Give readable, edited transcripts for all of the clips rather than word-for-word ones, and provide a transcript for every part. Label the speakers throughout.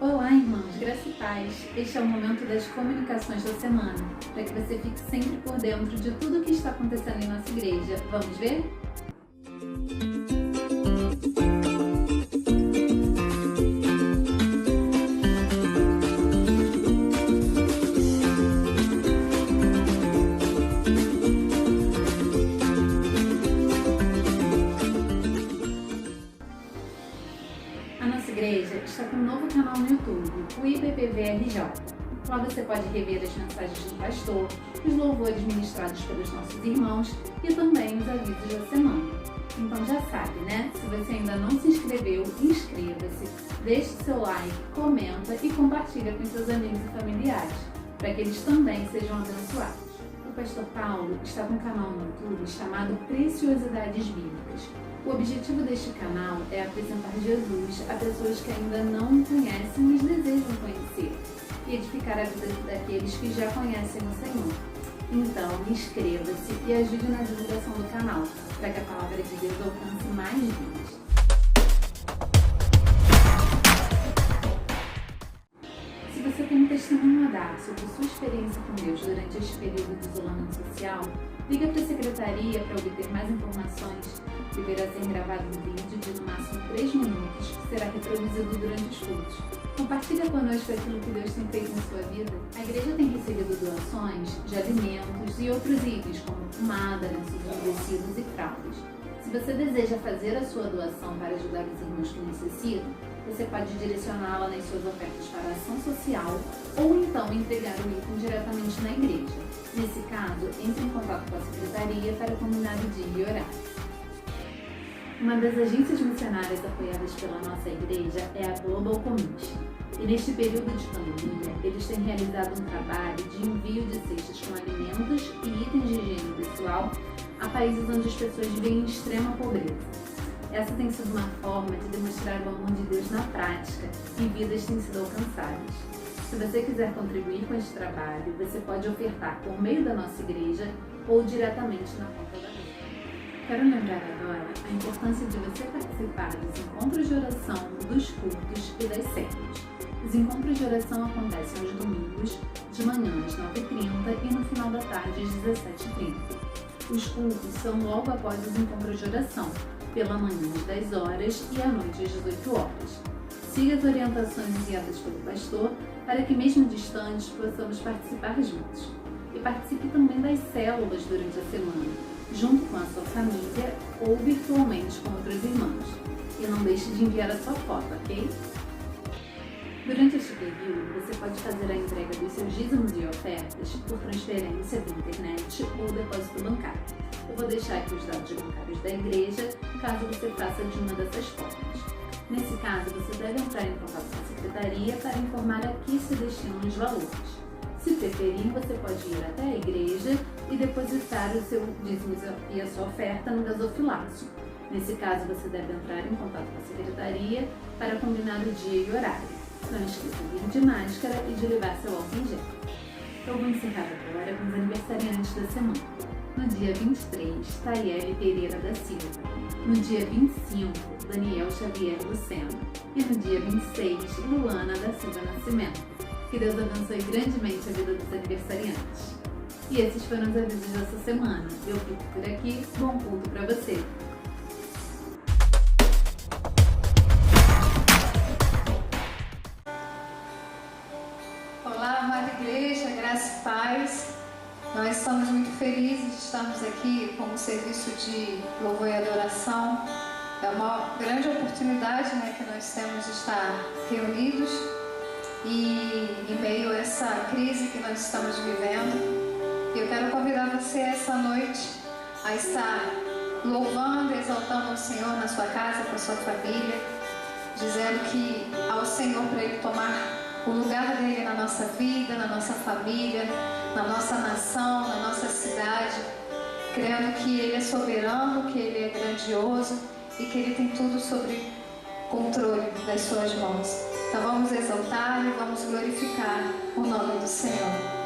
Speaker 1: Olá, irmãos, graça e paz. Este é o momento das comunicações da semana, para que você fique sempre por dentro de tudo o que está acontecendo em nossa igreja. Vamos ver? A nossa igreja está com um novo canal no YouTube, o IBPVRJ. Lá você pode rever as mensagens do pastor, os louvores ministrados pelos nossos irmãos e também os avisos da semana. Então já sabe, né? Se você ainda não se inscreveu, inscreva-se, deixe seu like, comenta e compartilha com seus amigos e familiares, para que eles também sejam abençoados. O pastor Paulo está com um canal no YouTube chamado Preciosidades Bíblicas. O objetivo deste canal é apresentar Jesus a pessoas que ainda não o conhecem, mas desejam conhecer, e edificar a vida daqueles que já conhecem o Senhor. Então, inscreva-se e ajude na divulgação do canal, para que a palavra de Deus alcance mais vidas. Se você tem um testemunho a dar sobre sua experiência com Deus durante este período de isolamento social, liga para a secretaria para obter mais informações. Deverá ser gravado um vídeo de no máximo 3 minutos, que será reproduzido durante os cultos. Compartilhe conosco aquilo que Deus tem feito em sua vida. A igreja tem recebido doações de alimentos e outros itens, como pomada, lenços umedecidos e fraldas. Se você deseja fazer a sua doação para ajudar os irmãos que necessitam, você pode direcioná-la nas suas ofertas para a ação social ou então entregar o item diretamente na igreja. Nesse caso, entre em contato com a secretaria para combinar o dia e horário. Uma das agências missionárias apoiadas pela nossa igreja é a Global Commission. E neste período de pandemia, eles têm realizado um trabalho de envio de cestas com alimentos e itens de higiene pessoal a países onde as pessoas vivem em extrema pobreza. Essa tem sido uma forma de demonstrar o amor de Deus na prática e vidas têm sido alcançadas. Se você quiser contribuir com este trabalho, você pode ofertar por meio da nossa igreja ou diretamente na conta da igreja. Quero lembrar agora a importância de você participar dos encontros de oração, dos cultos e das células. Os encontros de oração acontecem aos domingos, de manhã às 9h30 e no final da tarde às 17h30. Os cultos são logo após os encontros de oração, pela manhã às 10 horas e à noite às 18 horas. Siga as orientações enviadas pelo pastor para que, mesmo distantes, possamos participar juntos. E participe também das células durante a semana, junto com a sua família ou virtualmente com outros irmãos. E não deixe de enviar a sua foto, ok? Durante este período, você pode fazer a entrega dos seus dízimos e ofertas por transferência via internet ou depósito bancário. Eu vou deixar aqui os dados bancários da igreja, caso você faça de uma dessas formas. Nesse caso, você deve entrar em contato com a secretaria para informar a que se destinam os valores. Se preferir, você pode ir até a igreja e depositar o seu dízimo e a sua oferta no gasofilaço. Nesse caso, você deve entrar em contato com a secretaria para combinar o dia e horário. Não esqueça de ir de máscara e de levar seu álcool em gel. Eu vou encerrar agora com os aniversariantes da semana. No dia 23, Tayele Pereira da Silva. No dia 25, Daniel Xavier Lucena. E no dia 26, Luana da Silva Nascimento. Que Deus abençoe grandemente a vida dos aniversariantes. E esses foram os avisos dessa semana. Eu fico por aqui. Bom culto para você!
Speaker 2: Olá, amada igreja, graça e paz. Nós estamos muito felizes de estarmos aqui como serviço de louvor e adoração. É uma grande oportunidade, que nós temos de estar reunidos e em meio a essa crise que nós estamos vivendo. Eu quero convidar você essa noite a estar louvando e exaltando o Senhor na sua casa, com a sua família, dizendo que ao Senhor para Ele tomar o lugar dele na nossa vida, na nossa família, na nossa nação, na nossa cidade, crendo que Ele é soberano, que Ele é grandioso e que Ele tem tudo sob controle das suas mãos. Então vamos exaltar e vamos glorificar o nome do Senhor.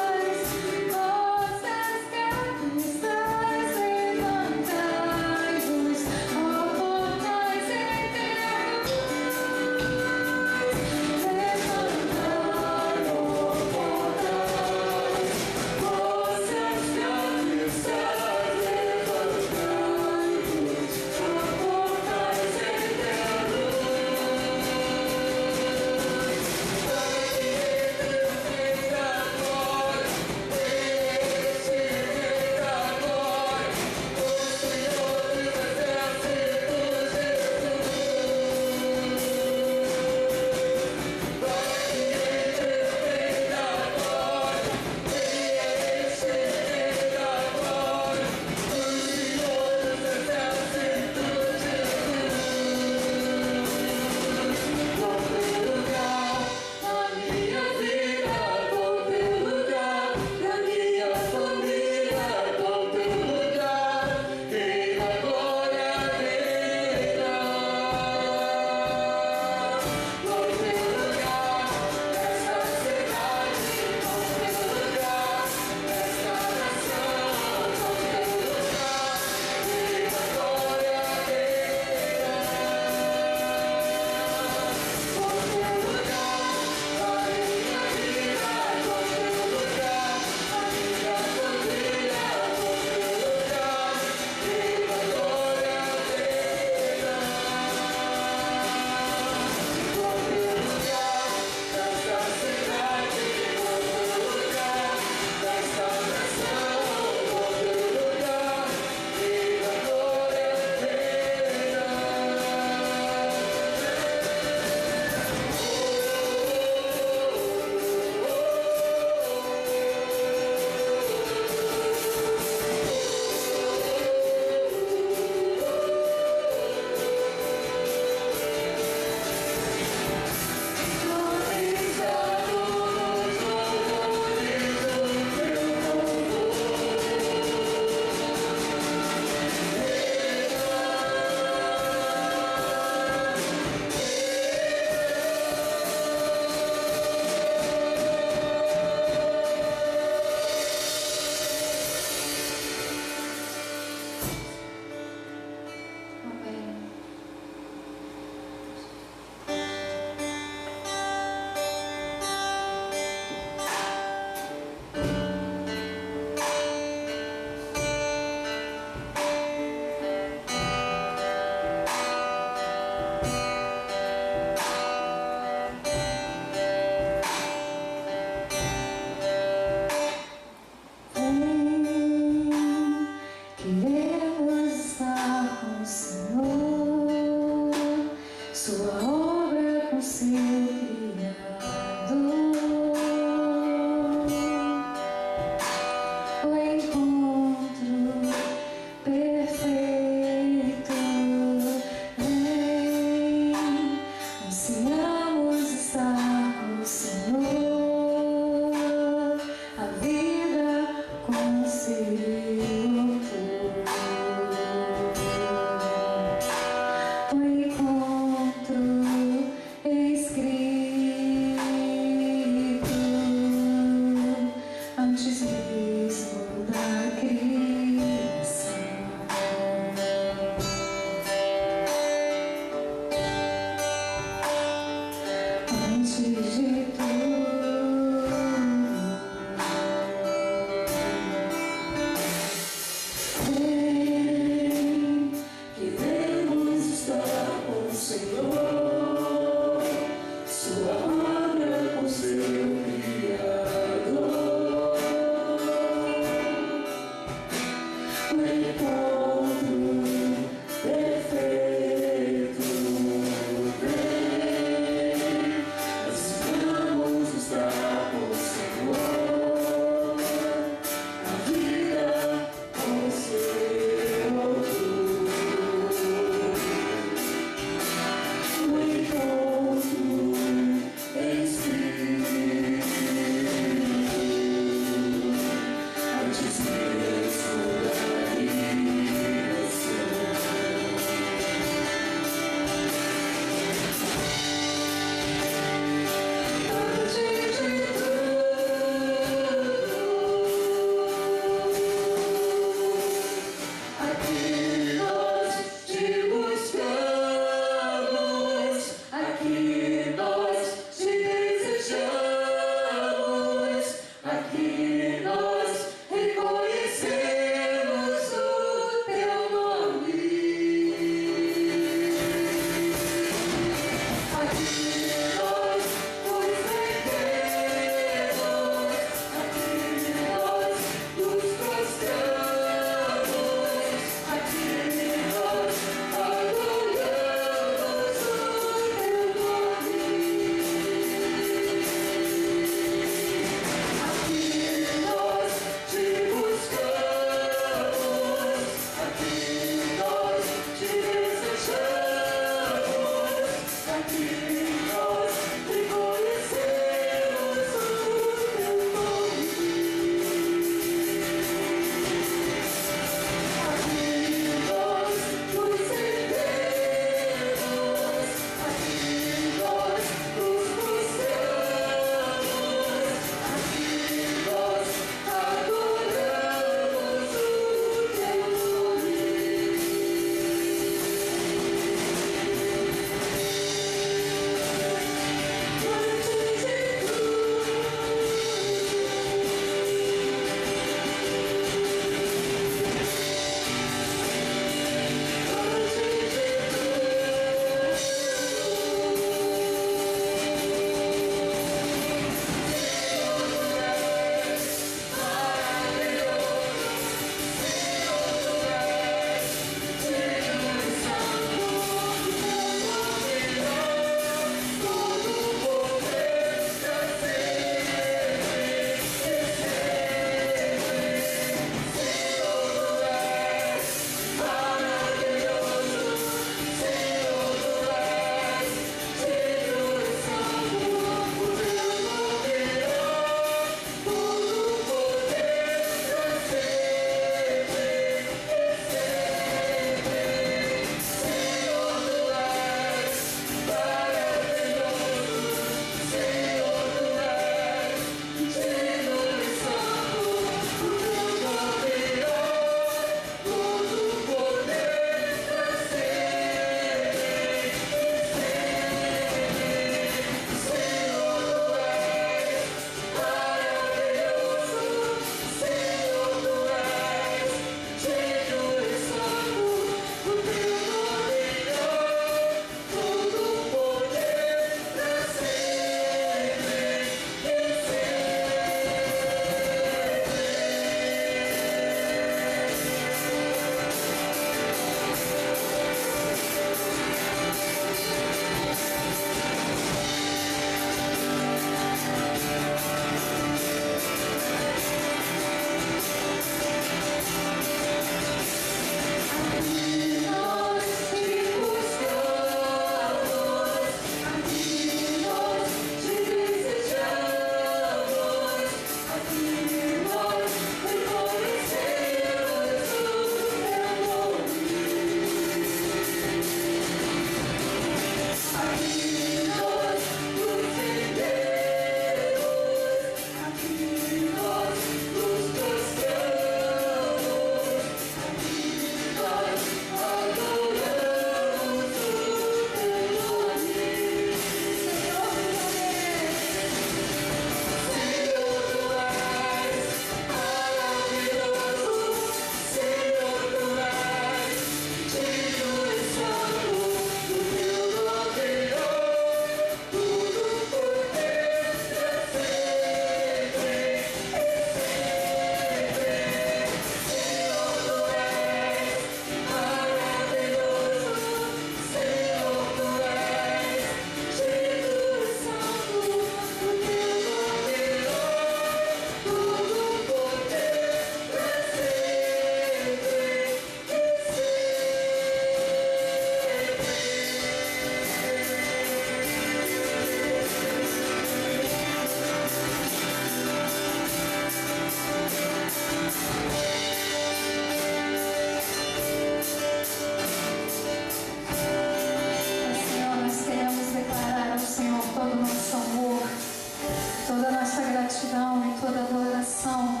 Speaker 2: gratidão e toda adoração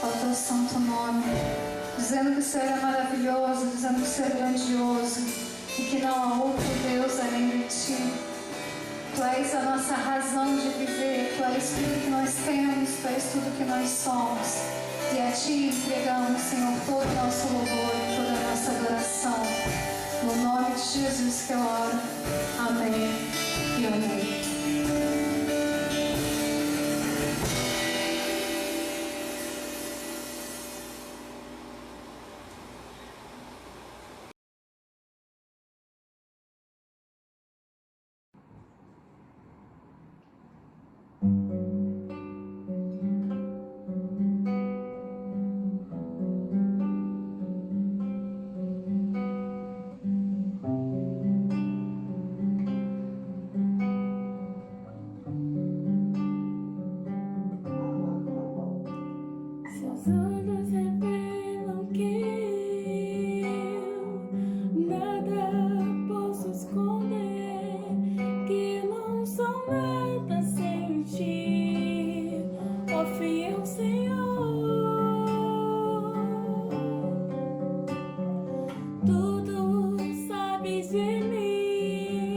Speaker 2: ao teu santo nome, dizendo que o Senhor é maravilhoso, dizendo que o Senhor é grandioso e que não há outro Deus além de ti. Tu és a nossa razão de viver, Tu és tudo que nós temos, Tu és tudo que nós somos. E a Ti entregamos, Senhor, todo o nosso louvor e toda a nossa adoração. No nome de Jesus que eu oro. Amém e amém.
Speaker 3: Seus olhos revelam que eu nada posso esconder, que não sou nada sem ti, ó fiel Senhor. Tudo sabes de mim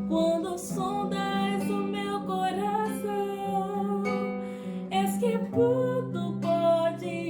Speaker 3: quando sondas o meu coração. És que tudo pode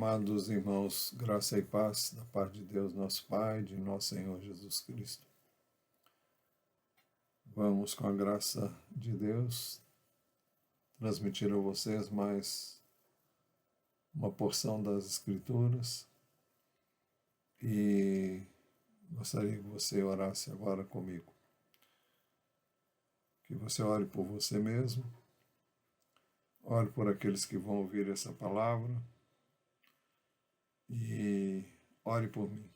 Speaker 4: Amados irmãos, graça e paz da parte de Deus, nosso Pai, de nosso Senhor Jesus Cristo. Vamos, com a graça de Deus, transmitir a vocês mais uma porção das Escrituras e gostaria que você orasse agora comigo. Que você ore por você mesmo, ore por aqueles que vão ouvir essa palavra e ore por mim.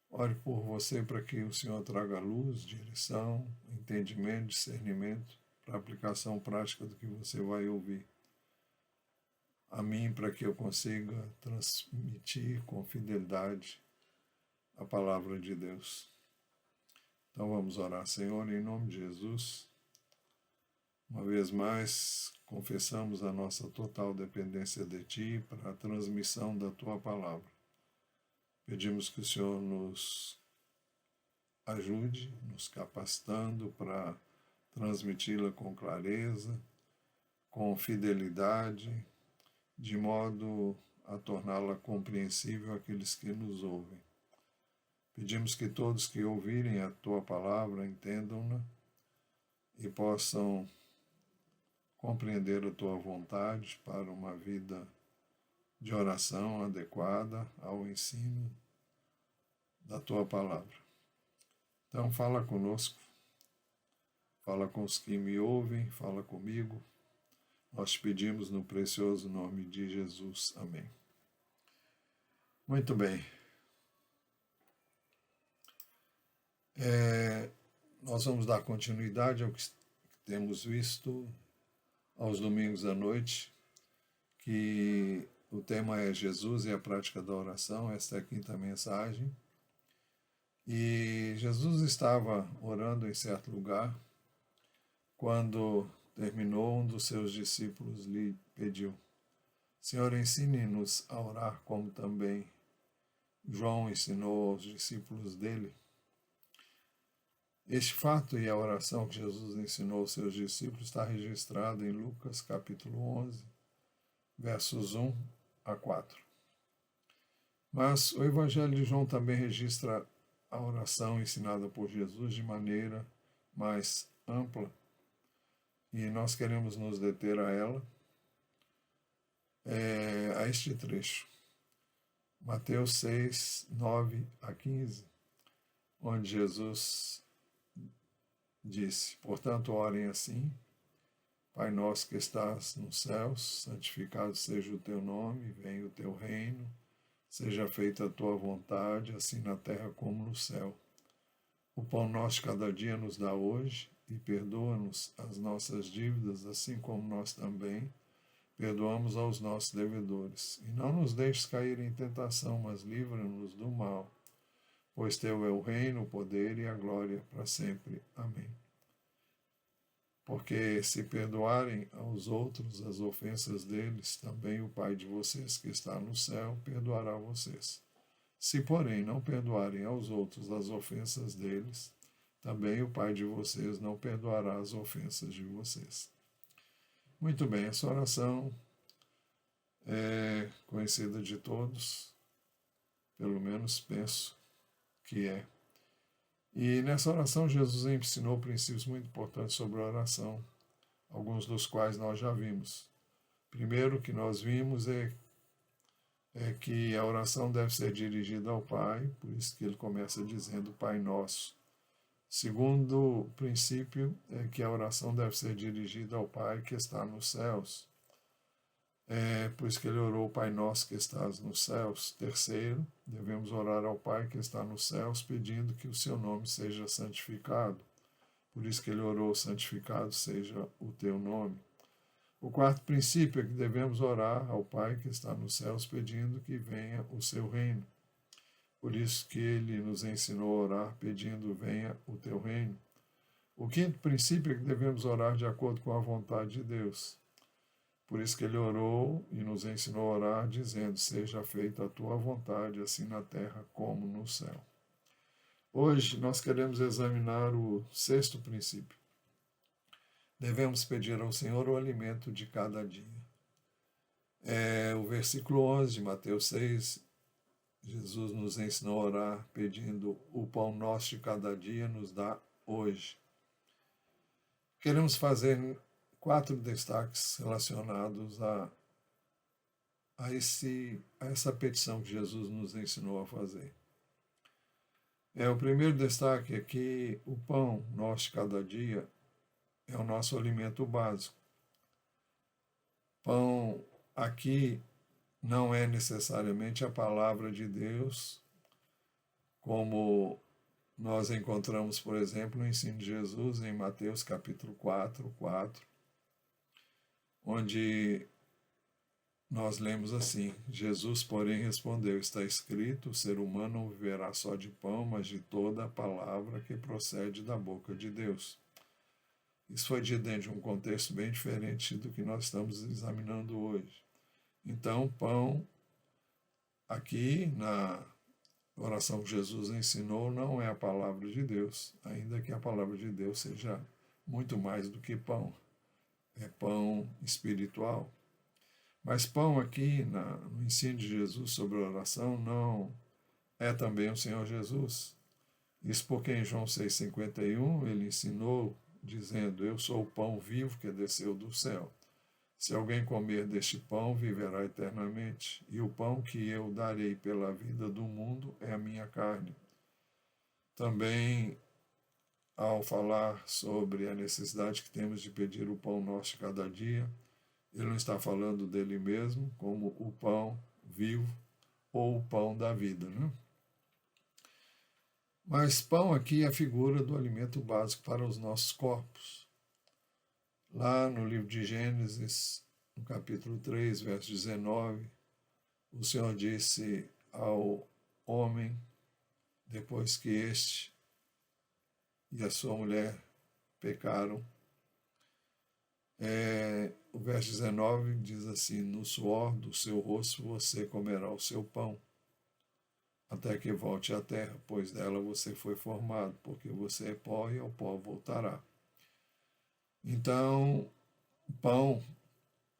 Speaker 4: Ore por você para que o Senhor traga luz, direção, entendimento, discernimento para a aplicação prática do que você vai ouvir. A mim, para que eu consiga transmitir com fidelidade a palavra de Deus. Então vamos orar. Senhor, em nome de Jesus. Uma vez mais, confessamos a nossa total dependência de Ti para a transmissão da Tua palavra. Pedimos que o Senhor nos ajude, nos capacitando para transmiti-la com clareza, com fidelidade, de modo a torná-la compreensível àqueles que nos ouvem. Pedimos que todos que ouvirem a Tua palavra entendam-na e possam compreender a Tua vontade para uma vida de oração adequada ao ensino da Tua palavra. Então fala conosco, fala com os que me ouvem, fala comigo. Nós te pedimos no precioso nome de Jesus. Amém. Muito bem. Nós vamos dar continuidade ao que temos visto aos domingos à noite, que o tema é Jesus e a prática da oração. Esta é a quinta mensagem. E Jesus estava orando em certo lugar, quando terminou, um dos seus discípulos lhe pediu: Senhor, ensine-nos a orar como também João ensinou aos discípulos dele. Este fato e a oração que Jesus ensinou aos seus discípulos está registrado em Lucas capítulo 11, versos 1 a 4. Mas o Evangelho de João também registra a oração ensinada por Jesus de maneira mais ampla, e nós queremos nos deter a ela, a este trecho. Mateus 6, 9 a 15, onde Jesus disse: Portanto, orem assim: Pai nosso que estás nos céus, santificado seja o teu nome, venha o teu reino, seja feita a tua vontade, assim na terra como no céu. O pão nosso de cada dia nos dá hoje, e perdoa-nos as nossas dívidas, assim como nós também perdoamos aos nossos devedores. E não nos deixes cair em tentação, mas livra-nos do mal. Pois teu é o reino, o poder e a glória para sempre. Amém. Porque se perdoarem aos outros as ofensas deles, também o Pai de vocês que está no céu perdoará vocês. Se, porém, não perdoarem aos outros as ofensas deles, também o Pai de vocês não perdoará as ofensas de vocês. Muito bem, essa oração é conhecida de todos, pelo menos penso que é. E nessa oração Jesus ensinou princípios muito importantes sobre a oração, alguns dos quais nós já vimos. Primeiro que nós vimos é que a oração deve ser dirigida ao Pai, por isso que ele começa dizendo Pai Nosso. Segundo princípio é que a oração deve ser dirigida ao Pai que está nos céus. Por isso que ele orou, Pai Nosso que estás nos céus. Terceiro, devemos orar ao Pai que está nos céus, pedindo que o seu nome seja santificado. Por isso que ele orou, santificado seja o teu nome. O quarto princípio é que devemos orar ao Pai que está nos céus, pedindo que venha o seu reino. Por isso que ele nos ensinou a orar, pedindo venha o teu reino. O quinto princípio é que devemos orar de acordo com a vontade de Deus. Por isso que ele orou e nos ensinou a orar, dizendo: seja feita a tua vontade, assim na terra como no céu. Hoje nós queremos examinar o sexto princípio. Devemos pedir ao Senhor o alimento de cada dia. O versículo 11 de Mateus 6, Jesus nos ensinou a orar pedindo: o pão nosso de cada dia nos dá hoje. Queremos fazer 4 destaques relacionados a essa petição que Jesus nos ensinou a fazer. O primeiro destaque é que o pão nosso de cada dia é o nosso alimento básico. Pão aqui não é necessariamente a palavra de Deus, como nós encontramos, por exemplo, no ensino de Jesus em Mateus capítulo 4, onde nós lemos assim: Jesus, porém, respondeu: está escrito, o ser humano não viverá só de pão, mas de toda a palavra que procede da boca de Deus. Isso foi dito dentro de um contexto bem diferente do que nós estamos examinando hoje. Então, pão, aqui na oração que Jesus ensinou, não é a palavra de Deus, ainda que a palavra de Deus seja muito mais do que pão. É pão espiritual. Mas pão aqui, no ensino de Jesus sobre a oração, não é também o Senhor Jesus. Isso porque em João 6,51 ele ensinou, dizendo: eu sou o pão vivo que desceu do céu. Se alguém comer deste pão, viverá eternamente. E o pão que eu darei pela vida do mundo é a minha carne. Também, ao falar sobre a necessidade que temos de pedir o pão nosso de cada dia, ele não está falando dele mesmo como o pão vivo ou o pão da vida, né? Mas pão aqui é a figura do alimento básico para os nossos corpos. Lá no livro de Gênesis, no capítulo 3, verso 19, o Senhor disse ao homem, depois que este e a sua mulher pecaram, o verso 19 diz assim: no suor do seu rosto você comerá o seu pão, até que volte à terra, pois dela você foi formado, porque você é pó e ao pó voltará. Então, o pão,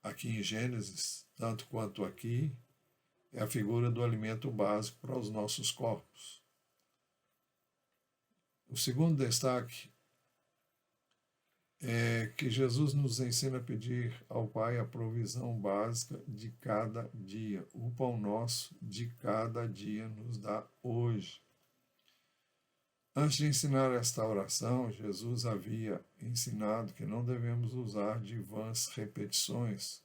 Speaker 4: aqui em Gênesis, tanto quanto aqui, é a figura do alimento básico para os nossos corpos. O segundo destaque é que Jesus nos ensina a pedir ao Pai a provisão básica de cada dia. O pão nosso de cada dia nos dá hoje. Antes de ensinar esta oração, Jesus havia ensinado que não devemos usar de vãs repetições,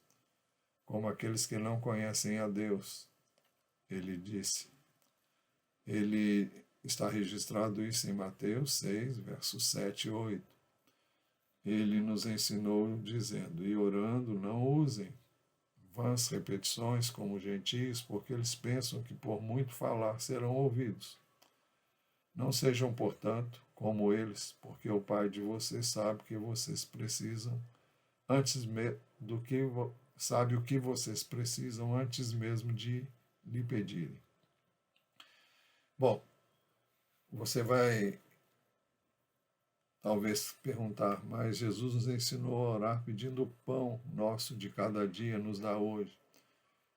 Speaker 4: como aqueles que não conhecem a Deus. Ele disse. Ele está registrado isso em Mateus 6, versos 7 e 8. Ele nos ensinou dizendo: e orando, não usem vãs repetições como gentios, porque eles pensam que por muito falar serão ouvidos. Não sejam, portanto, como eles, porque o Pai de vocês sabe que vocês precisam sabe o que vocês precisam antes mesmo de lhe pedirem. Bom, você vai talvez perguntar: mas Jesus nos ensinou a orar pedindo o pão nosso de cada dia nos dá hoje.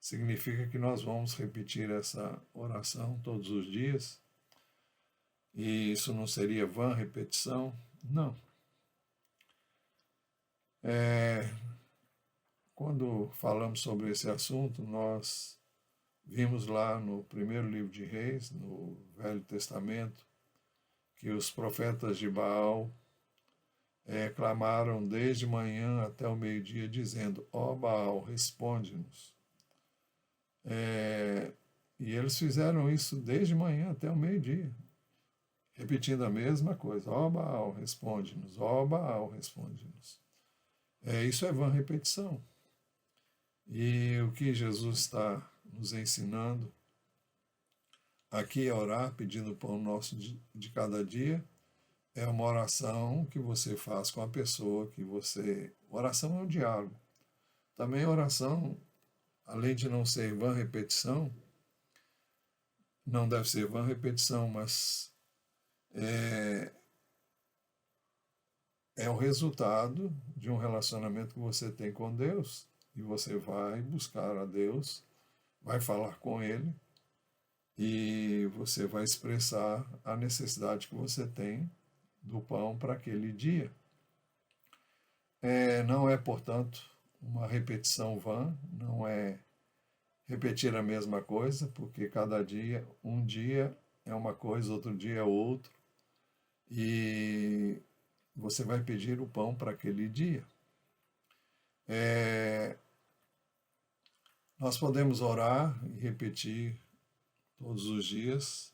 Speaker 4: Significa que nós vamos repetir essa oração todos os dias? E isso não seria vã repetição? Não. Quando falamos sobre esse assunto, nós vimos lá no primeiro livro de Reis, no Velho Testamento, que os profetas de Baal clamaram desde manhã até o meio-dia, dizendo: ó Baal, responde-nos. E eles fizeram isso desde manhã até o meio-dia, repetindo a mesma coisa: ó Baal, responde-nos, ó Baal, responde-nos. Isso é vã repetição. E o que Jesus está nos ensinando aqui a orar, pedindo o pão nosso de cada dia, é uma oração que você faz com a pessoa que você... Oração é um diálogo. Também oração, além de não ser vã repetição, não deve ser vã repetição, mas é o resultado de um relacionamento que você tem com Deus, e você vai buscar a Deus, vai falar com Ele e você vai expressar a necessidade que você tem do pão para aquele dia. Não é, portanto, uma repetição vã, não é repetir a mesma coisa, porque cada dia, um dia é uma coisa, outro dia é outro, e você vai pedir o pão para aquele dia. Nós podemos orar e repetir todos os dias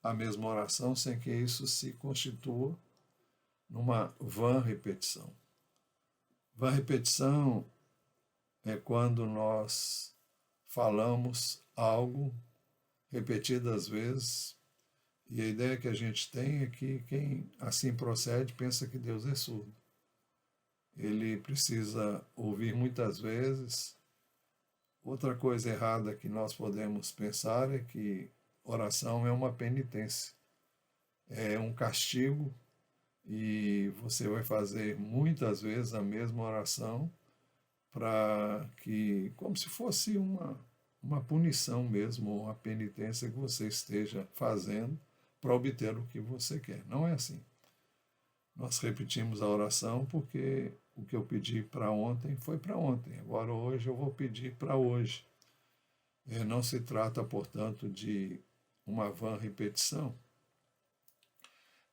Speaker 4: a mesma oração sem que isso se constitua numa vã repetição. Vã repetição é quando nós falamos algo repetidas vezes e a ideia que a gente tem é que quem assim procede pensa que Deus é surdo. Ele precisa ouvir muitas vezes. Outra coisa errada que nós podemos pensar é que oração é uma penitência, é um castigo e você vai fazer muitas vezes a mesma oração para que, como se fosse uma punição mesmo, uma penitência que você esteja fazendo para obter o que você quer. Não é assim. Nós repetimos a oração porque o que eu pedi para ontem foi para ontem. Agora hoje eu vou pedir para hoje. Não se trata, portanto, de uma vã repetição.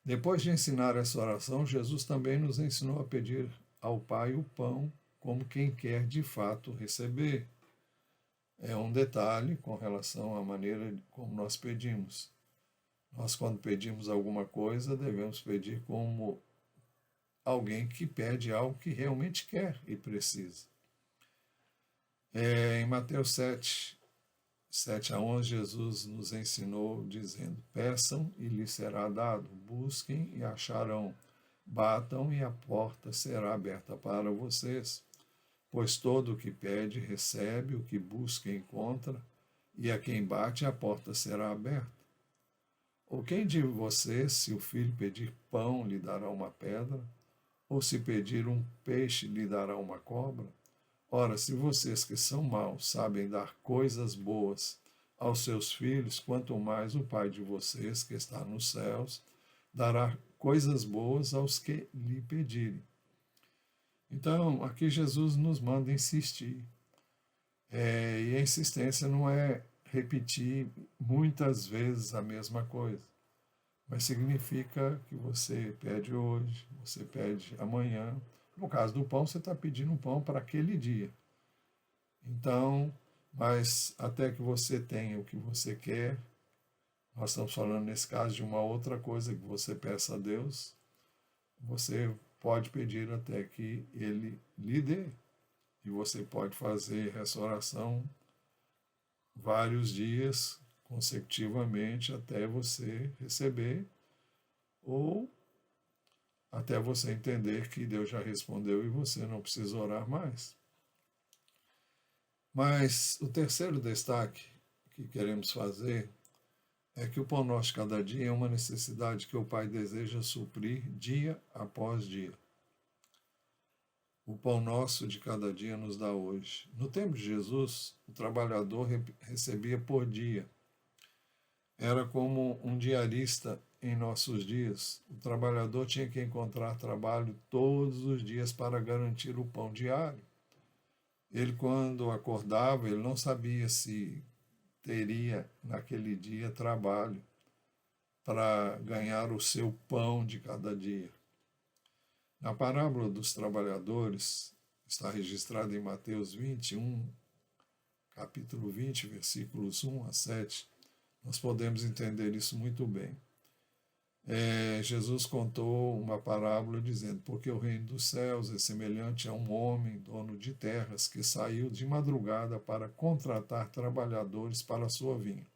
Speaker 4: Depois de ensinar essa oração, Jesus também nos ensinou a pedir ao Pai o pão como quem quer de fato receber. É um detalhe com relação à maneira como nós pedimos. Nós, quando pedimos alguma coisa, devemos pedir como alguém que pede algo que realmente quer e precisa. Em Mateus 7:7-11, Jesus nos ensinou dizendo: peçam e lhes será dado, busquem e acharão, batam e a porta será aberta para vocês. Pois todo o que pede recebe, o que busca encontra, e a quem bate a porta será aberta. Ou quem de vocês, se o filho pedir pão, lhe dará uma pedra? Ou se pedir um peixe, lhe dará uma cobra? Ora, se vocês que são maus sabem dar coisas boas aos seus filhos, quanto mais o Pai de vocês, que está nos céus, dará coisas boas aos que lhe pedirem. Então, aqui Jesus nos manda insistir. E a insistência não é repetir muitas vezes a mesma coisa, mas significa que você pede hoje, você pede amanhã. No caso do pão, você está pedindo um pão para aquele dia. Então, mas até que você tenha o que você quer, nós estamos falando nesse caso de uma outra coisa que você peça a Deus, você pode pedir até que Ele lhe dê. E você pode fazer essa oração vários dias consecutivamente até você receber ou até você entender que Deus já respondeu e você não precisa orar mais. Mas o terceiro destaque que queremos fazer é que o pão nosso de cada dia é uma necessidade que o Pai deseja suprir dia após dia. O pão nosso de cada dia nos dá hoje. No tempo de Jesus, o trabalhador recebia por dia. Era como um diarista em nossos dias. O trabalhador tinha que encontrar trabalho todos os dias para garantir o pão diário. Ele, quando acordava, ele não sabia se teria naquele dia trabalho para ganhar o seu pão de cada dia. Na parábola dos trabalhadores, está registrada em Mateus 21, capítulo 20, versículos 1-7, nós podemos entender isso muito bem. Jesus contou uma parábola dizendo: porque o reino dos céus é semelhante a um homem, dono de terras, que saiu de madrugada para contratar trabalhadores para a sua vinha.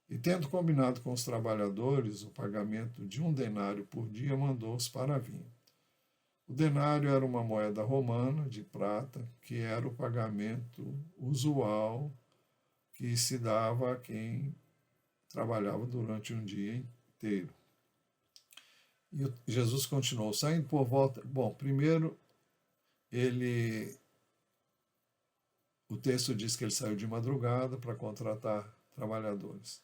Speaker 4: E tendo combinado com os trabalhadores o pagamento de 1 denário por dia, mandou-os para a vinha. O denário era uma moeda romana de prata, que era o pagamento usual que se dava a quem trabalhava durante um dia inteiro. E Jesus continuou, saindo por volta. Bom, primeiro ele O texto diz que ele saiu de madrugada para contratar trabalhadores.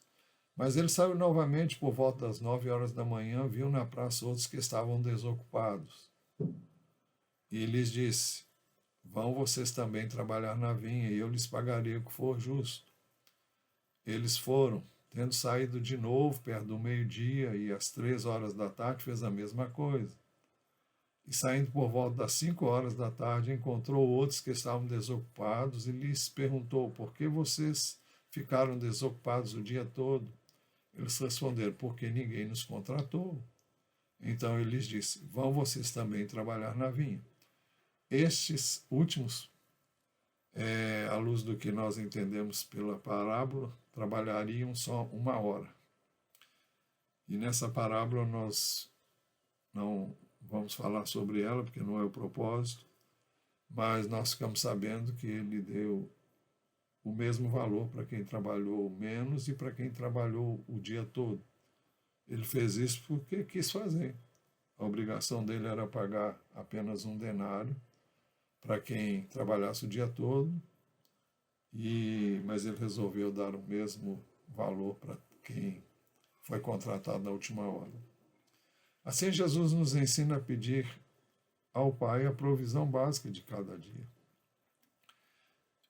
Speaker 4: Mas ele saiu novamente por volta das 9 horas da manhã, viu na praça outros que estavam desocupados. E lhes disse: vão vocês também trabalhar na vinha, e eu lhes pagarei o que for justo. Eles foram, tendo saído de novo perto do meio-dia, e às 3 horas da tarde fez a mesma coisa. E saindo por volta das 5 horas da tarde, encontrou outros que estavam desocupados e lhes perguntou: por que vocês ficaram desocupados o dia todo? Eles responderam: porque ninguém nos contratou. Então ele lhes disse: vão vocês também trabalhar na vinha. Estes últimos, à luz do que nós entendemos pela parábola, trabalhariam só 1 hora. E nessa parábola nós não vamos falar sobre ela, porque não é o propósito, mas nós ficamos sabendo que ele deu o mesmo valor para quem trabalhou menos e para quem trabalhou o dia todo. Ele fez isso porque quis fazer. A obrigação dele era pagar apenas 1 denário para quem trabalhasse o dia todo, mas ele resolveu dar o mesmo valor para quem foi contratado na última hora. Assim, Jesus nos ensina a pedir ao Pai a provisão básica de cada dia.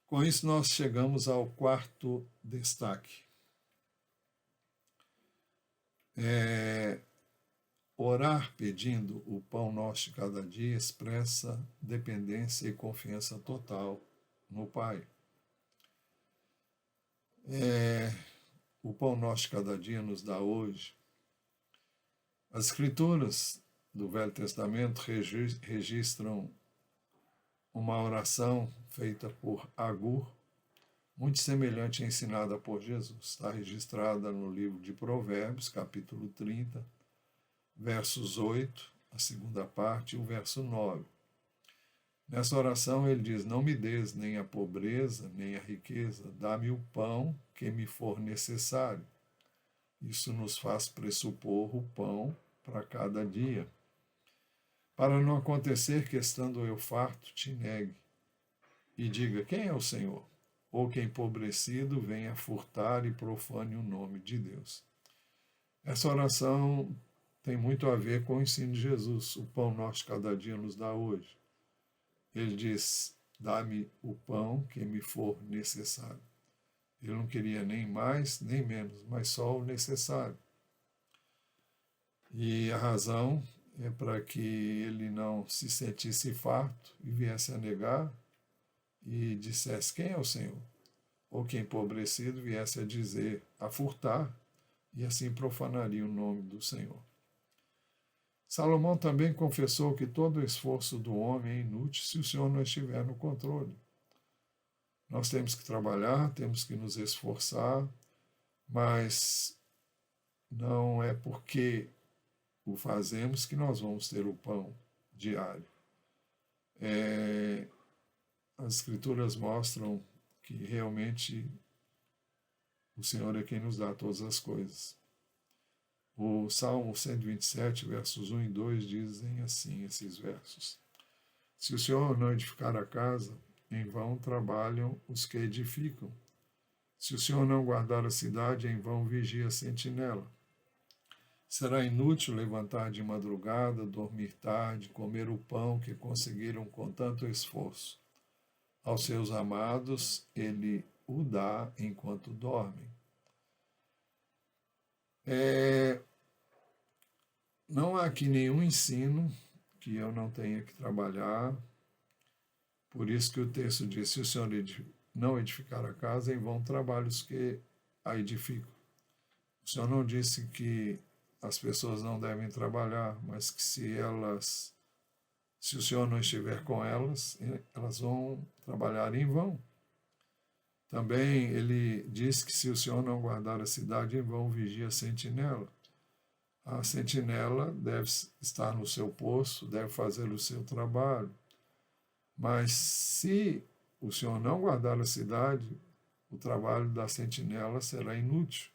Speaker 4: Com isso, nós chegamos ao 4º destaque. Orar pedindo o pão nosso de cada dia expressa dependência e confiança total no Pai. O pão nosso de cada dia nos dá hoje. As Escrituras do Velho Testamento registram uma oração feita por Agur, muito semelhante à ensinada por Jesus. Está registrada no livro de Provérbios, capítulo 30, versos 8, a segunda parte, e o verso 9. Nessa oração ele diz: não me des nem a pobreza, nem a riqueza, dá-me o pão que me for necessário. Isso nos faz pressupor o pão para cada dia, para não acontecer que, estando eu farto, te negue e diga: quem é o Senhor? Ou que empobrecido venha furtar e profane o nome de Deus. Essa oração tem muito a ver com o ensino de Jesus. O pão nosso cada dia nos dá hoje. Ele diz: dá-me o pão que me for necessário. Ele não queria nem mais, nem menos, mas só o necessário. E a razão é para que ele não se sentisse farto e viesse a negar e dissesse: quem é o Senhor? Ou que empobrecido viesse a dizer, a furtar, e assim profanaria o nome do Senhor. Salomão também confessou que todo o esforço do homem é inútil se o Senhor não estiver no controle. Nós temos que trabalhar, temos que nos esforçar, mas não é porque o fazemos que nós vamos ter o pão diário. As Escrituras mostram que realmente o Senhor é quem nos dá todas as coisas. O Salmo 127, versos 1 e 2 dizem assim, esses versos: se o Senhor não edificar a casa, em vão trabalham os que edificam. Se o Senhor não guardar a cidade, em vão vigia a sentinela. Será inútil levantar de madrugada, dormir tarde, comer o pão que conseguiram com tanto esforço. Aos seus amados, ele o dá enquanto dormem. Não há aqui nenhum ensino que eu não tenha que trabalhar. Por isso que o texto diz: se o Senhor não edificar a casa, em vão trabalhos que a edificam. O Senhor não disse que as pessoas não devem trabalhar, mas que se o Senhor não estiver com elas, elas vão trabalhar em vão. Também ele diz que se o Senhor não guardar a cidade, em vão vigia a sentinela. A sentinela deve estar no seu posto, deve fazer o seu trabalho. Mas se o Senhor não guardar a cidade, o trabalho da sentinela será inútil.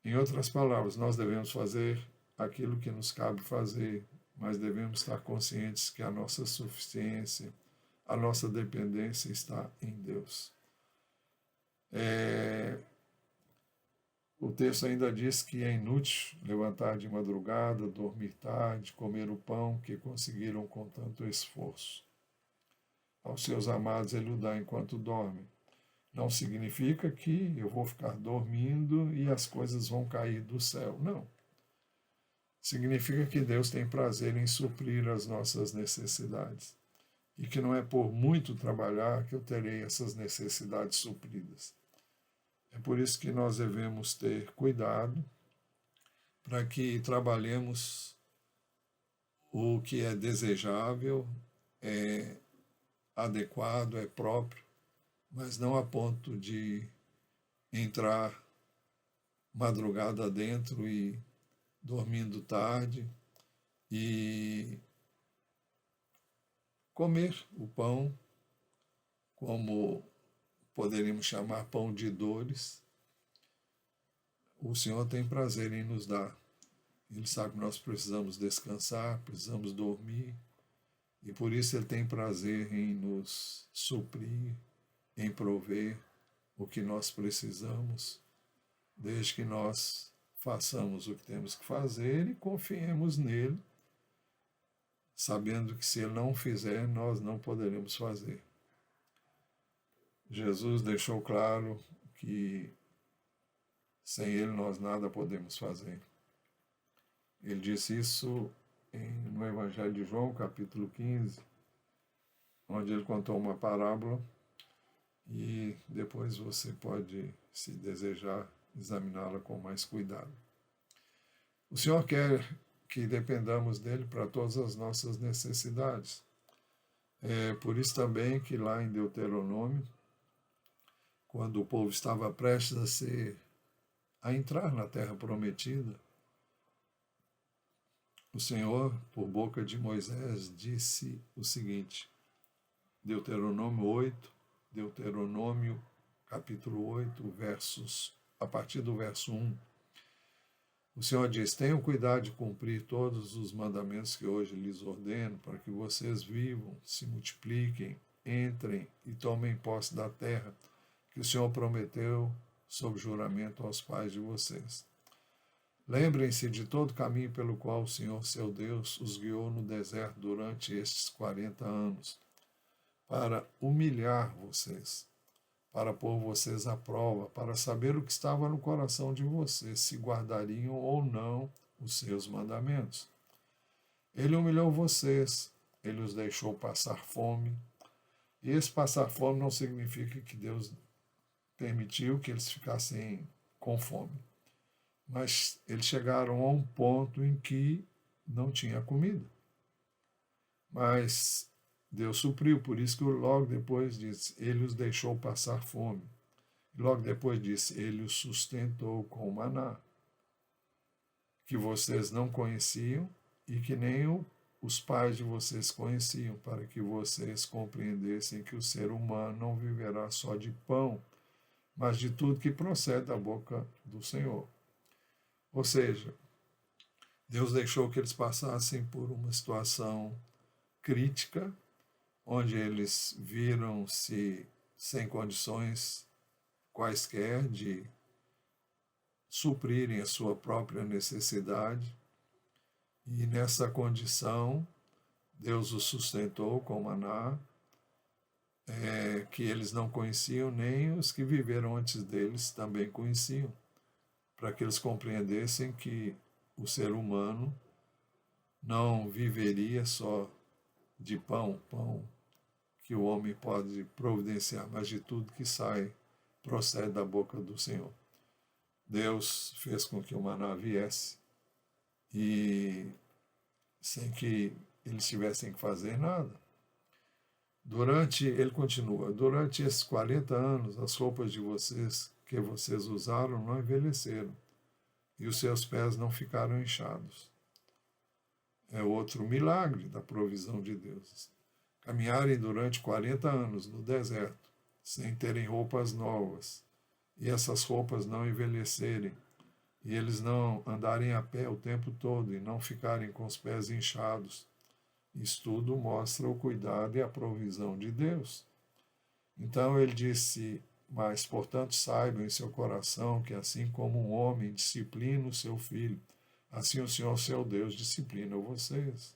Speaker 4: Em outras palavras, nós devemos fazer aquilo que nos cabe fazer, mas devemos estar conscientes que a nossa suficiência, a nossa dependência está em Deus. O texto ainda diz que é inútil levantar de madrugada, dormir tarde, comer o pão que conseguiram com tanto esforço. Aos seus amados ele o dá enquanto dormem. Não significa que eu vou ficar dormindo e as coisas vão cair do céu. Não. Significa que Deus tem prazer em suprir as nossas necessidades. E que não é por muito trabalhar que eu terei essas necessidades supridas. É por isso que nós devemos ter cuidado para que trabalhemos o que é desejável, é adequado, é próprio, mas não a ponto de entrar madrugada dentro e dormindo tarde e comer o pão como poderíamos chamar pão de dores. O Senhor tem prazer em nos dar. Ele sabe que nós precisamos descansar, precisamos dormir, e por isso Ele tem prazer em nos suprir, em prover o que nós precisamos, desde que nós façamos o que temos que fazer e confiemos nele, sabendo que se Ele não fizer, nós não poderemos fazer. Jesus deixou claro que sem Ele nós nada podemos fazer. Ele disse isso no Evangelho de João, capítulo 15, onde ele contou uma parábola e depois você pode, se desejar, examiná-la com mais cuidado. O Senhor quer que dependamos dele para todas as nossas necessidades. É por isso também que lá em Deuteronômio, quando o povo estava prestes a entrar na terra prometida, o Senhor, por boca de Moisés, disse o seguinte, Deuteronômio capítulo 8, a partir do verso 1. O Senhor diz, tenham cuidado de cumprir todos os mandamentos que hoje lhes ordeno, para que vocês vivam, se multipliquem, entrem e tomem posse da terra, que o Senhor prometeu sob juramento aos pais de vocês. Lembrem-se de todo o caminho pelo qual o Senhor, seu Deus, os guiou no deserto durante estes 40 anos, para humilhar vocês, para pôr vocês à prova, para saber o que estava no coração de vocês, se guardariam ou não os seus mandamentos. Ele humilhou vocês, ele os deixou passar fome, e esse passar fome não significa que Deus permitiu que eles ficassem com fome. Mas eles chegaram a um ponto em que não tinha comida. Mas Deus supriu, por isso que logo depois disse, ele os deixou passar fome. E logo depois disse, ele os sustentou com maná, que vocês não conheciam e que nem os pais de vocês conheciam, para que vocês compreendessem que o ser humano não viverá só de pão, mas de tudo que procede da boca do Senhor. Ou seja, Deus deixou que eles passassem por uma situação crítica, onde eles viram-se sem condições quaisquer de suprirem a sua própria necessidade, e nessa condição Deus os sustentou com maná, que eles não conheciam, nem os que viveram antes deles também conheciam, para que eles compreendessem que o ser humano não viveria só de pão que o homem pode providenciar, mas de tudo que procede da boca do Senhor. Deus fez com que o maná viesse e sem que eles tivessem que fazer nada. Ele continua, durante esses 40 anos, as roupas de vocês que vocês usaram não envelheceram, e os seus pés não ficaram inchados. É outro milagre da provisão de Deus. Caminharem durante 40 anos no deserto, sem terem roupas novas, e essas roupas não envelhecerem, e eles não andarem a pé o tempo todo e não ficarem com os pés inchados, Isso tudo mostra o cuidado e a provisão de Deus. Então ele disse: mas, portanto, saibam em seu coração que assim como um homem disciplina o seu filho, assim o Senhor, seu Deus, disciplina vocês.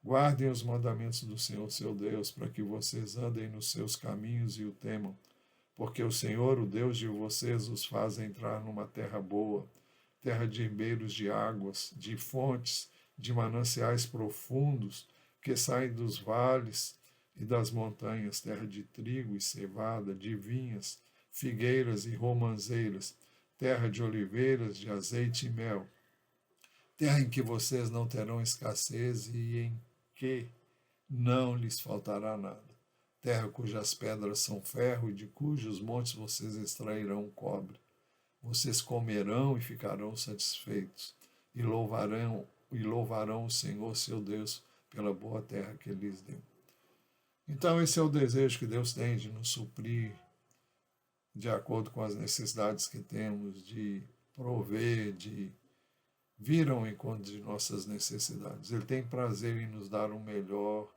Speaker 4: Guardem os mandamentos do Senhor, seu Deus, para que vocês andem nos seus caminhos e o temam, porque o Senhor, o Deus de vocês, os faz entrar numa terra boa, terra de ribeiros de águas, de fontes, de mananciais profundos, que saem dos vales e das montanhas, terra de trigo e cevada, de vinhas, figueiras e romãzeiras, terra de oliveiras, de azeite e mel, terra em que vocês não terão escassez e em que não lhes faltará nada, terra cujas pedras são ferro e de cujos montes vocês extrairão cobre. Vocês comerão e ficarão satisfeitos, e louvarão o Senhor, seu Deus, pela boa terra que ele lhes deu. Então, esse é o desejo que Deus tem de nos suprir de acordo com as necessidades que temos, de prover, de vir ao encontro de nossas necessidades. Ele tem prazer em nos dar o melhor,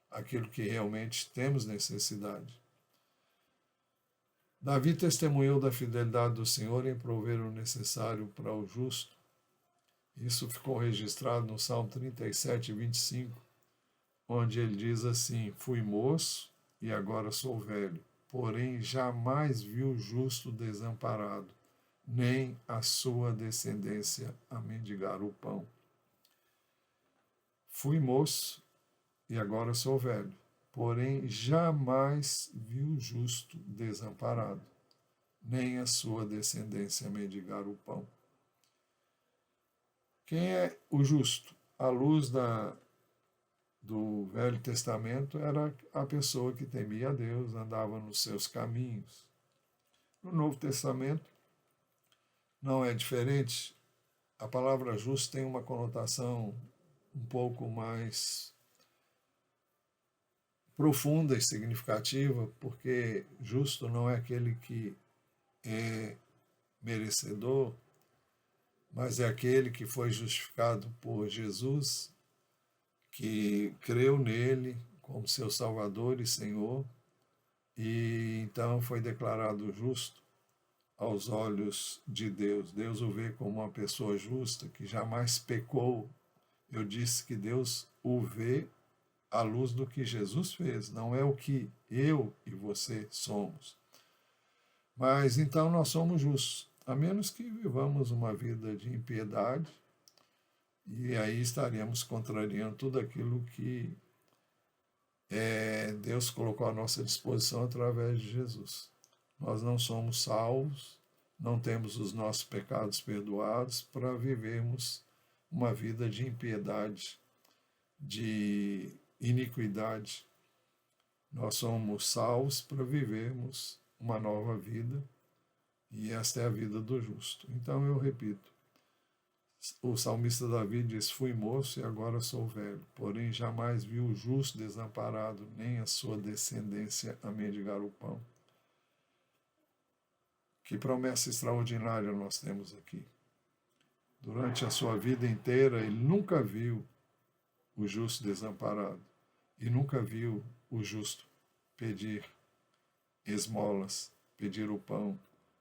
Speaker 4: aquilo que realmente temos necessidade. Davi testemunhou da fidelidade do Senhor em prover o necessário para o justo. Isso ficou registrado no Salmo 37, 25, onde ele diz assim: fui moço e agora sou velho, porém jamais vi o justo desamparado, nem a sua descendência a mendigar o pão. Fui moço e agora sou velho, porém jamais vi o justo desamparado, nem a sua descendência a mendigar o pão. Quem é o justo? À luz do Velho Testamento, era a pessoa que temia a Deus, andava nos seus caminhos. No Novo Testamento, não é diferente. A palavra justo tem uma conotação um pouco mais profunda e significativa, porque justo não é aquele que é merecedor, mas é aquele que foi justificado por Jesus, que creu nele como seu Salvador e Senhor, e então foi declarado justo aos olhos de Deus. Deus o vê como uma pessoa justa, que jamais pecou. Eu disse que Deus o vê à luz do que Jesus fez, não é o que eu e você somos. Mas então nós somos justos, a menos que vivamos uma vida de impiedade, e aí estaremos contrariando tudo aquilo que Deus colocou à nossa disposição através de Jesus. Nós não somos salvos, não temos os nossos pecados perdoados para vivermos uma vida de impiedade, de iniquidade. Nós somos salvos para vivermos uma nova vida, e esta é a vida do justo. Então eu repito, o salmista Davi diz: fui moço e agora sou velho, porém jamais vi o justo desamparado, nem a sua descendência a mendigar o pão. Que promessa extraordinária nós temos aqui. Durante a sua vida inteira, ele nunca viu o justo desamparado e nunca viu o justo pedir esmolas, pedir o pão,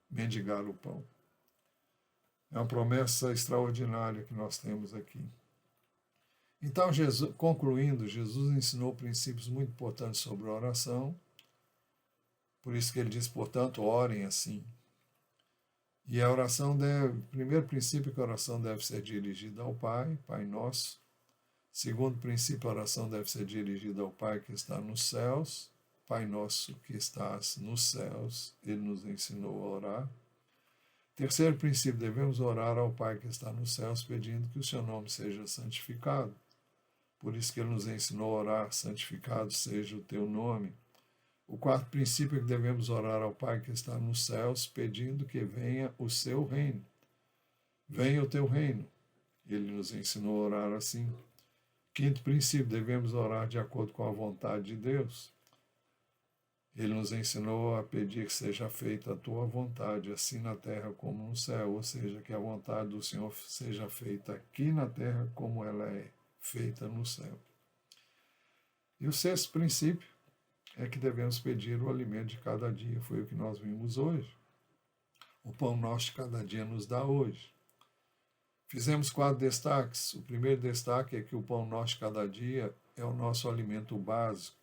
Speaker 4: mendigar o pão. É uma promessa extraordinária que nós temos aqui. Então, concluindo, Jesus ensinou princípios muito importantes sobre a oração. Por isso que ele diz, portanto, orem assim. E a oração o primeiro princípio é que a oração deve ser dirigida ao Pai, Pai Nosso. Segundo princípio, a oração deve ser dirigida ao Pai que está nos céus. Pai Nosso que estás nos céus, ele nos ensinou a orar. Terceiro princípio, devemos orar ao Pai que está nos céus, pedindo que o seu nome seja santificado. Por isso que ele nos ensinou a orar: santificado seja o teu nome. O quarto princípio é que devemos orar ao Pai que está nos céus, pedindo que venha o seu reino. Venha o teu reino. Ele nos ensinou a orar assim. Quinto princípio, devemos orar de acordo com a vontade de Deus. Ele nos ensinou a pedir que seja feita a tua vontade, assim na terra como no céu, ou seja, que a vontade do Senhor seja feita aqui na terra como ela é feita no céu. E o sexto princípio é que devemos pedir o alimento de cada dia. Foi o que nós vimos hoje. O pão nosso de cada dia nos dá hoje. Fizemos 4 destaques. O primeiro destaque é que o pão nosso de cada dia é o nosso alimento básico.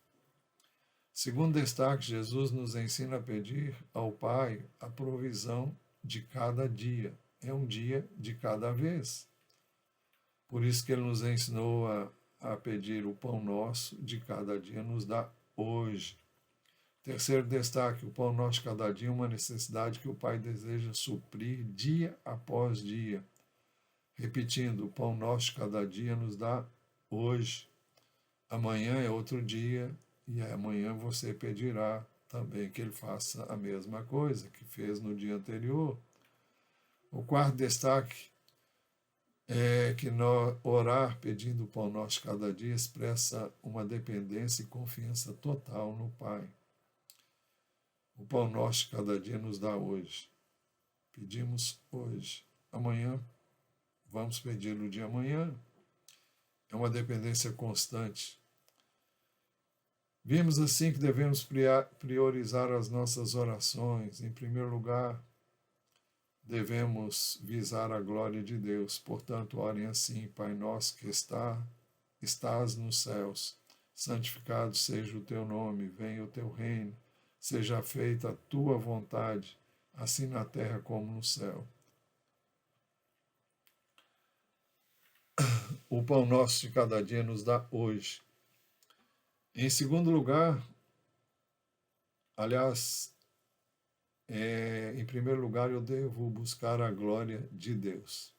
Speaker 4: Segundo destaque, Jesus nos ensina a pedir ao Pai a provisão de cada dia. É um dia de cada vez. Por isso que ele nos ensinou a pedir o pão nosso de cada dia, nos dá hoje. Terceiro destaque, o pão nosso de cada dia é uma necessidade que o Pai deseja suprir dia após dia. Repetindo, o pão nosso de cada dia nos dá hoje. Amanhã é outro dia e amanhã você pedirá também que ele faça a mesma coisa que fez no dia anterior. O quarto destaque é que orar pedindo o pão nosso de cada dia expressa uma dependência e confiança total no Pai. O pão nosso de cada dia nos dá hoje. Pedimos hoje. Amanhã, vamos pedir no dia amanhã. É uma dependência constante. Vimos assim que devemos priorizar as nossas orações. Em primeiro lugar, devemos visar a glória de Deus. Portanto, orem assim: Pai nosso que estás nos céus, santificado seja o teu nome, venha o teu reino, seja feita a tua vontade, assim na terra como no céu. O pão nosso de cada dia nos dá hoje. Em segundo lugar, aliás, em primeiro lugar, eu devo buscar a glória de Deus.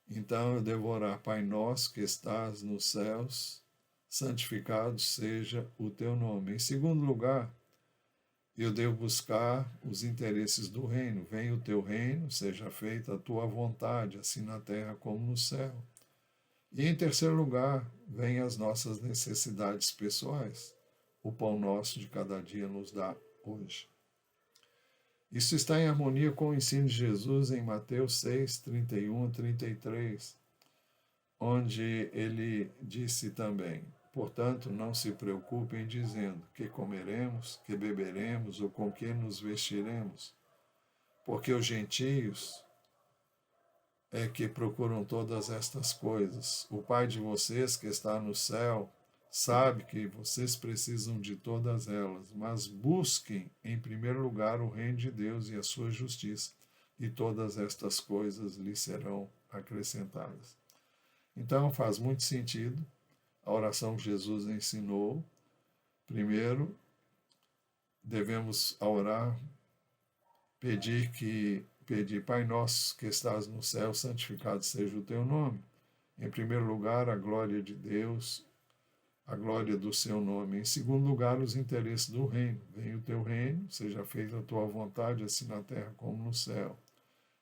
Speaker 4: Então, eu devo orar: Pai nosso que estás nos céus, santificado seja o teu nome. Em segundo lugar, eu devo buscar os interesses do reino. Venha o teu reino, seja feita a tua vontade, assim na terra como no céu. E em terceiro lugar, vêm as nossas necessidades pessoais. O pão nosso de cada dia nos dá hoje. Isso está em harmonia com o ensino de Jesus em Mateus 6, 31 a 33, onde ele disse também: portanto, não se preocupem dizendo que comeremos, que beberemos ou com que nos vestiremos, porque os gentios é que procuram todas estas coisas. O Pai de vocês que está no céu sabe que vocês precisam de todas elas, mas busquem em primeiro lugar o reino de Deus e a sua justiça, e todas estas coisas lhes serão acrescentadas. Então faz muito sentido a oração que Jesus ensinou. Primeiro, devemos orar, pedir, Pai nosso que estás no céu, santificado seja o teu nome. Em primeiro lugar, a glória de Deus, a glória do seu nome. Em segundo lugar, os interesses do reino. Venha o teu reino, seja feita a tua vontade, assim na terra como no céu.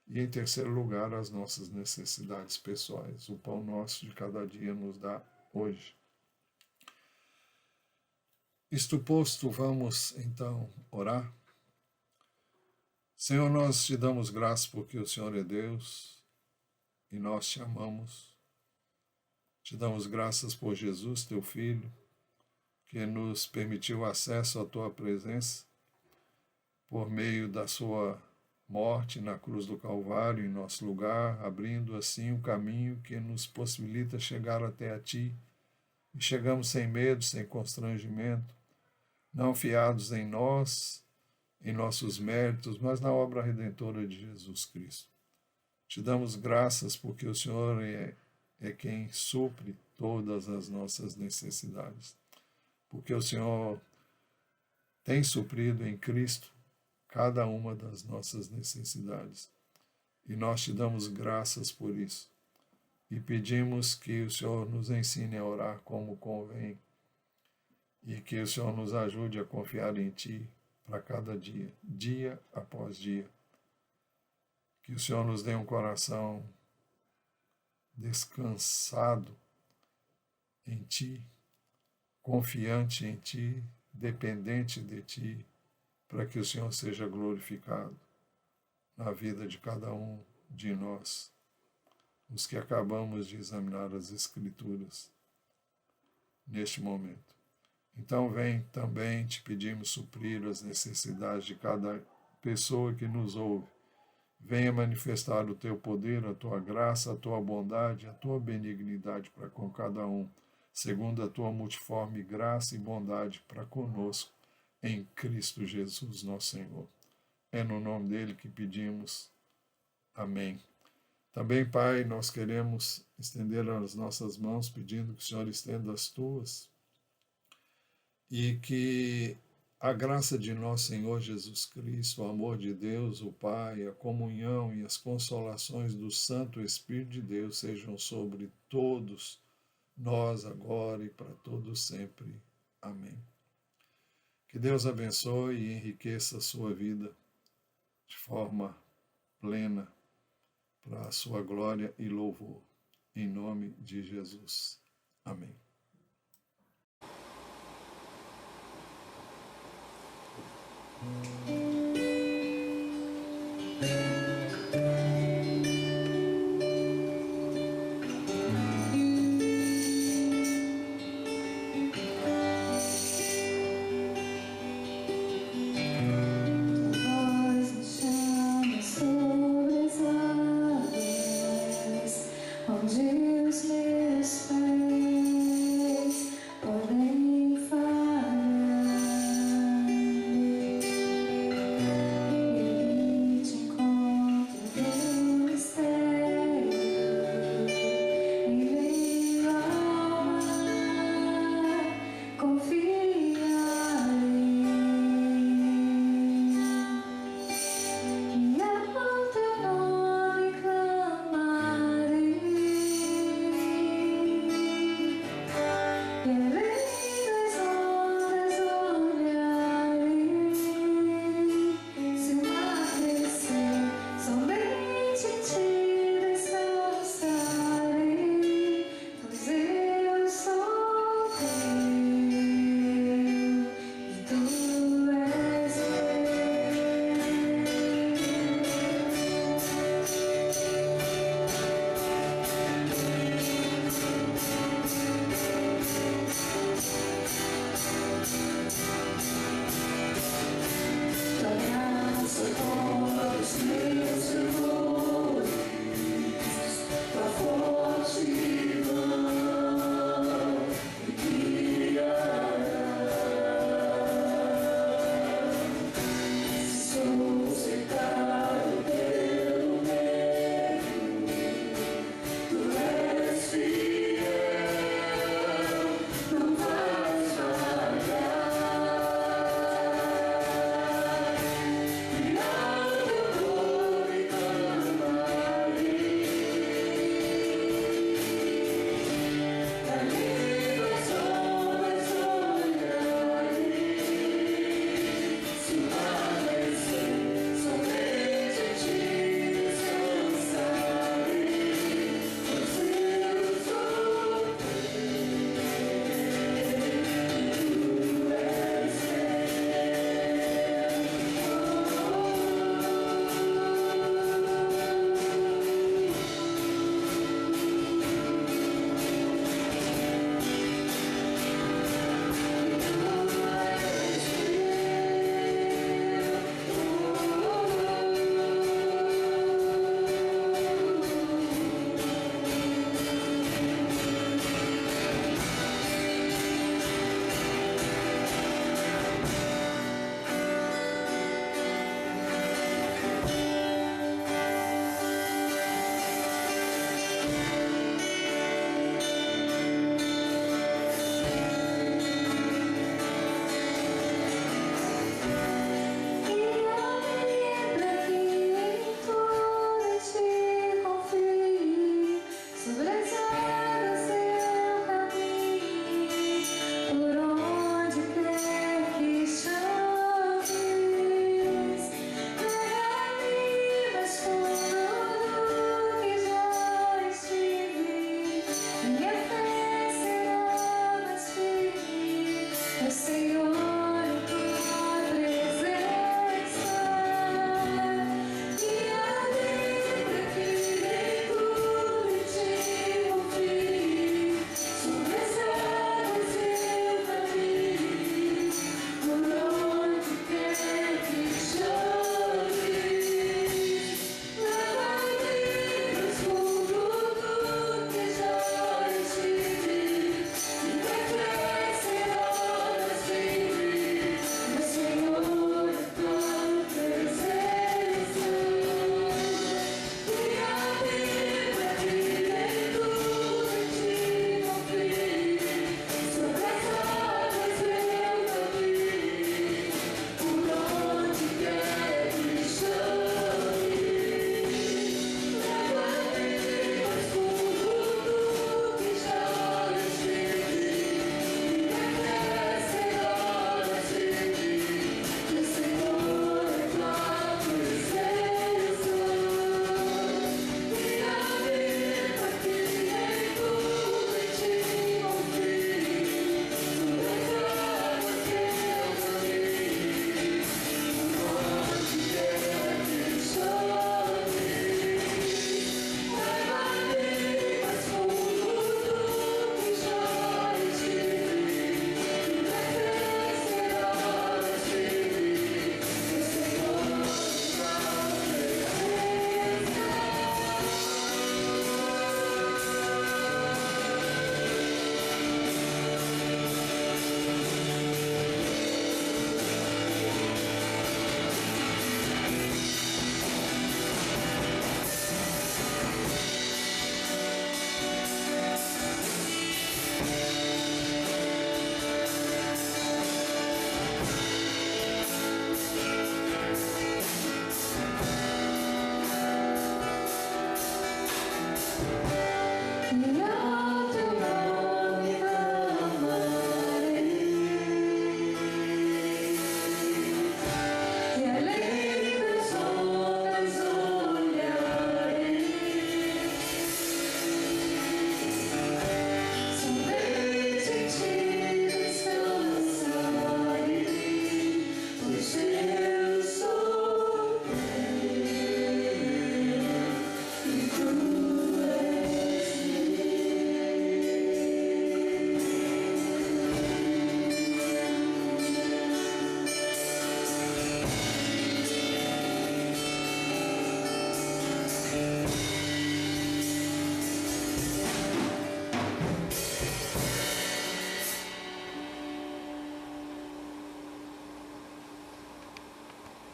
Speaker 4: E em terceiro lugar, as nossas necessidades pessoais. O pão nosso de cada dia nos dá hoje. Isto posto, vamos então orar. Senhor, nós te damos graças porque o Senhor é Deus e nós te amamos. Te damos graças por Jesus, teu Filho, que nos permitiu acesso à tua presença por meio da sua morte na cruz do Calvário em nosso lugar, abrindo assim um caminho que nos possibilita chegar até a ti. E chegamos sem medo, sem constrangimento, não fiados em nós, em nossos méritos, mas na obra redentora de Jesus Cristo. Te damos graças porque o Senhor é quem supre todas as nossas necessidades. Porque o Senhor tem suprido em Cristo cada uma das nossas necessidades. E nós te damos graças por isso. E pedimos que o Senhor nos ensine a orar como convém. E que o Senhor nos ajude a confiar em Ti para cada dia, dia após dia. Que o Senhor nos dê um coração descansado em Ti, confiante em Ti, dependente de Ti, para que o Senhor seja glorificado na vida de cada um de nós, os que acabamos de examinar as Escrituras neste momento. Então vem também, te pedimos, suprir as necessidades de cada pessoa que nos ouve. Venha manifestar o teu poder, a tua graça, a tua bondade, a tua benignidade para com cada um, segundo a tua multiforme graça e bondade para conosco, em Cristo Jesus, nosso Senhor. É no nome dele que pedimos. Amém. Também, Pai, nós queremos estender as nossas mãos, pedindo que o Senhor estenda as tuas e que a graça de nosso Senhor Jesus Cristo, o amor de Deus, o Pai, a comunhão e as consolações do Santo Espírito de Deus sejam sobre todos nós agora e para todos sempre. Amém. Que Deus abençoe e enriqueça a sua vida de forma plena, para a sua glória e louvor. Em nome de Jesus. Amém.